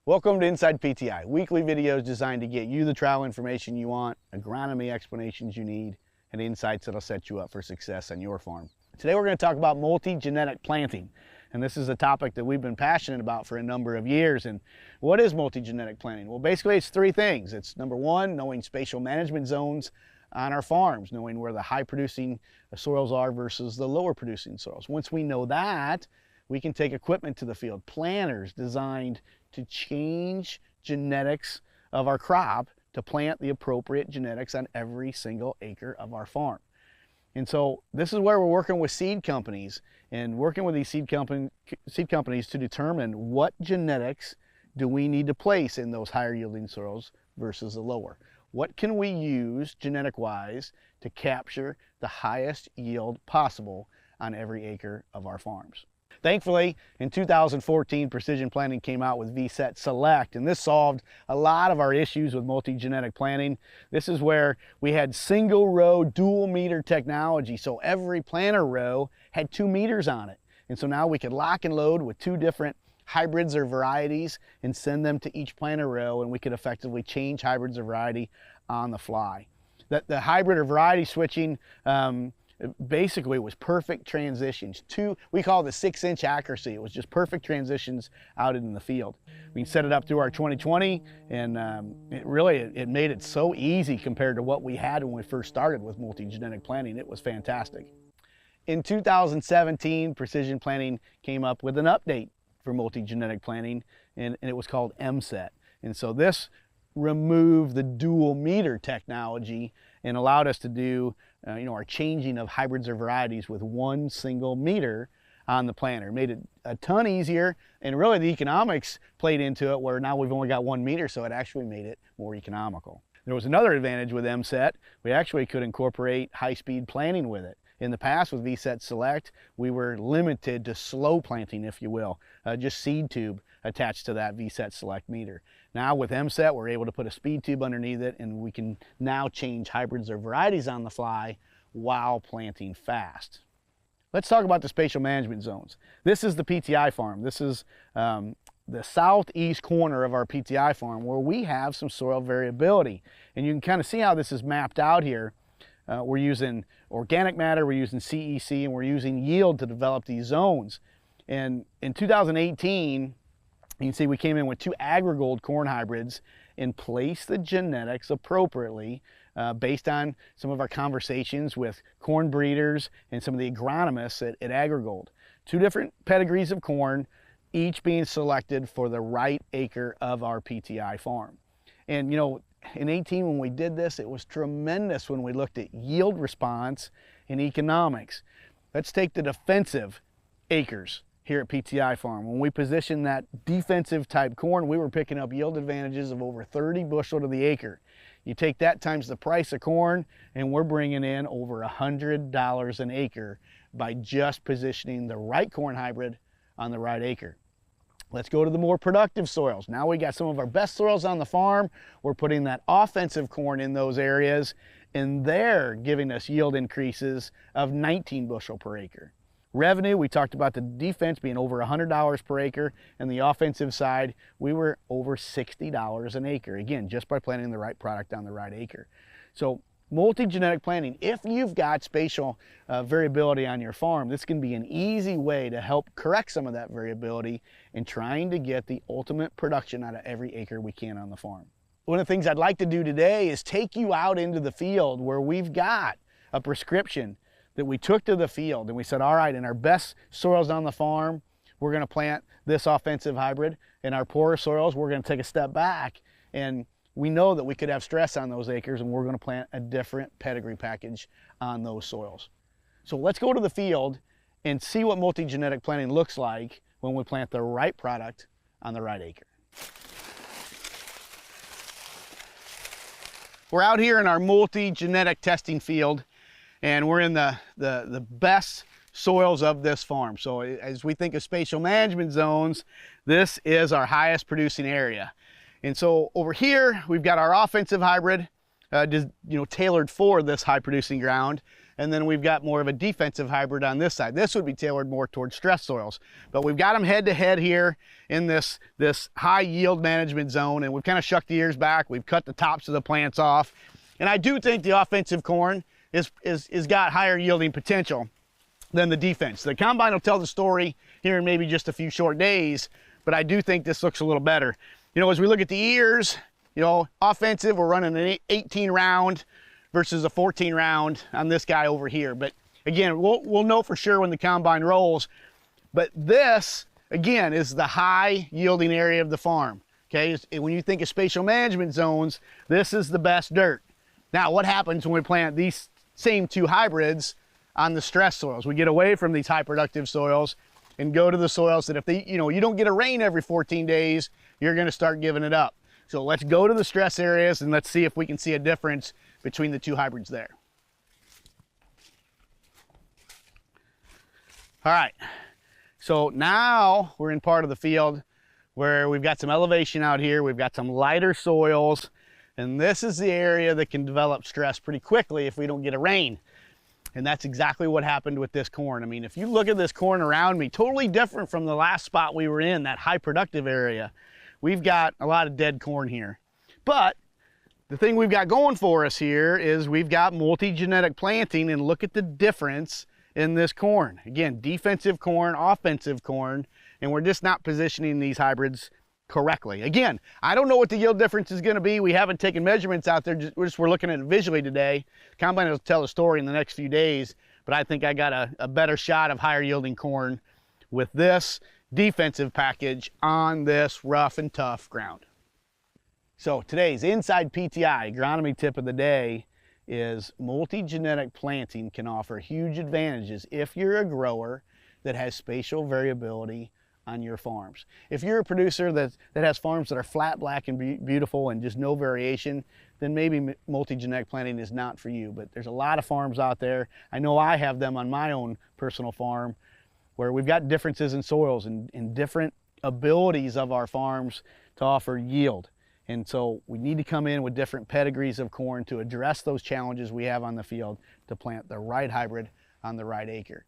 Welcome to InsidePTI, weekly videos designed to get you the trial information you want, agronomy explanations you need, and insights that'll set you up for success on your farm. Today we're going to talk about multi-genetic planting, and this is a topic that we've been passionate about for a number of years. And what is multi-genetic planting? Well, basically it's three things. It's number one, knowing spatial management zones on our farms, knowing where the high producing soils are versus the lower producing soils. Once we know that, we can take equipment to the field, planters designed to change genetics of our crop to plant the appropriate genetics on every single acre of our farm. And so this is where we're working with seed companies and working with these seed companies to determine what genetics do we need to place in those higher yielding soils versus the lower. What can we use genetic wise to capture the highest yield possible on every acre of our farms? Thankfully, in 2014, Precision Planting came out with VSet Select, and this solved a lot of our issues with multi-genetic planting. This is where we had single row dual meter technology, so every planter row had 2 meters on it. And so now we could lock and load with 2 different hybrids or varieties and send them to each planter row, and we could effectively change hybrids or variety on the fly. The hybrid or variety switching basically was perfect transitions. We call it the 6-inch accuracy. It was just perfect transitions out in the field. We set it up through our 2020, and it made it so easy compared to what we had when we first started with multi-genetic planting. It was fantastic. In 2017, Precision Planting came up with an update for multi-genetic planting, and it was called MSAT. And so this removed the dual meter technology and allowed us to do our changing of hybrids or varieties with 1 single meter on the planter. Made it a ton easier, and really the economics played into it, where now we've only got 1 meter, so it actually made it more economical. There was another advantage with MSAT. We actually could incorporate high-speed planting with it. In the past with VSet Select, we were limited to slow planting, if you will, just seed tube attached to that VSet Select meter. Now with MSAT, we're able to put a speed tube underneath it, and we can now change hybrids or varieties on the fly while planting fast. Let's talk about the spatial management zones. This is the PTI farm. This is the southeast corner of our PTI farm, where we have some soil variability. And you can kind of see how this is mapped out here. We're using organic matter, we're using CEC, and we're using yield to develop these zones. And in 2018, you can see we came in with 2 AgriGold corn hybrids and placed the genetics appropriately based on some of our conversations with corn breeders and some of the agronomists at AgriGold. 2 different pedigrees of corn, each being selected for the right acre of our PTI farm. And in 18, when we did this, it was tremendous when we looked at yield response and economics. Let's take the defensive acres here at PTI farm. When we positioned that defensive type corn, we were picking up yield advantages of over 30 bushel to the acre. You take that times the price of corn, and we're bringing in over $100 an acre by just positioning the right corn hybrid on the right acre. Let's go to the more productive soils. Now we got some of our best soils on the farm. We're putting that offensive corn in those areas, and they're giving us yield increases of 19 bushel per acre. Revenue, we talked about the defense being over $100 per acre, and the offensive side, we were over $60 an acre. Again, just by planting the right product on the right acre. So multi-genetic planting, if you've got spatial variability on your farm, this can be an easy way to help correct some of that variability in trying to get the ultimate production out of every acre we can on the farm. One of the things I'd like to do today is take you out into the field where we've got a prescription that we took to the field, and we said, all right, in our best soils on the farm, we're going to plant this offensive hybrid. In our poorer soils, we're going to take a step back, and we know that we could have stress on those acres, and we're going to plant a different pedigree package on those soils. So let's go to the field and see what multi-genetic planting looks like when we plant the right product on the right acre. We're out here in our multi-genetic testing field, and we're in the best soils of this farm. So as we think of spatial management zones, this is our highest producing area. And so over here, we've got our offensive hybrid, tailored for this high producing ground. and then we've got more of a defensive hybrid on this side. This would be tailored more towards stress soils. But we've got them head to head here in this high yield management zone, and we've kind of shucked the ears back. We've cut the tops of the plants off. And I do think the offensive corn is got higher yielding potential than the defense. The combine will tell the story here in maybe just a few short days, but I do think this looks a little better. You know, as we look at the ears, you know, offensive, we're running an 18 round versus a 14 round on this guy over here. But again, we'll know for sure when the combine rolls. But this, again, is the high yielding area of the farm. Okay, when you think of spatial management zones, this is the best dirt. Now, what happens when we plant these same two hybrids on the stress soils? We get away from these high productive soils and go to the soils that if you don't get a rain every 14 days, you're gonna start giving it up. So let's go to the stress areas and let's see if we can see a difference between the two hybrids there. All right, so now we're in part of the field where we've got some elevation out here, we've got some lighter soils, and this is the area that can develop stress pretty quickly if we don't get a rain. And that's exactly what happened with this corn. I mean, if you look at this corn around me, totally different from the last spot we were in, that high productive area. We've got a lot of dead corn here. But the thing we've got going for us here is we've got multi-genetic planting, and look at the difference in this corn. Again, defensive corn, offensive corn, and we're just not positioning these hybrids correctly. Again, I don't know what the yield difference is gonna be. We haven't taken measurements out there, we're looking at it visually today. Combine will tell the story in the next few days, but I think I got a better shot of higher yielding corn with this defensive package on this rough and tough ground. So today's InsidePTI agronomy tip of the day is multi-genetic planting can offer huge advantages if you're a grower that has spatial variability on your farms. If you're a producer that has farms that are flat, black, and beautiful and just no variation, then maybe multi-genetic planting is not for you. But there's a lot of farms out there. I know I have them on my own personal farm where we've got differences in soils and different abilities of our farms to offer yield. And so we need to come in with different pedigrees of corn to address those challenges we have on the field to plant the right hybrid on the right acre.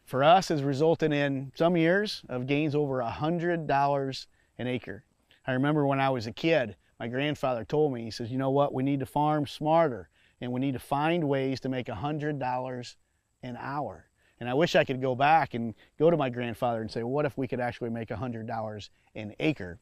For us, it's resulted in some years of gains over $100 an acre. I remember when I was a kid, my grandfather told me, he says, you know what, we need to farm smarter and we need to find ways to make $100 an hour. And I wish I could go back and go to my grandfather and say, well, what if we could actually make $100 an acre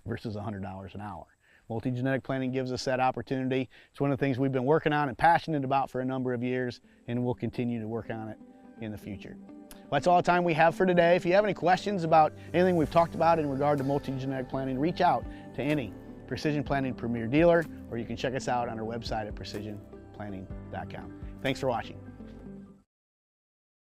versus $100 an hour? Multi-genetic planting gives us that opportunity. It's one of the things we've been working on and passionate about for a number of years, and we'll continue to work on it in the future. Well, that's all the time we have for today. If you have any questions about anything we've talked about in regard to multi-genetic planting, reach out to any Precision Planting Premier dealer, or you can check us out on our website at precisionplanting.com. Thanks for watching.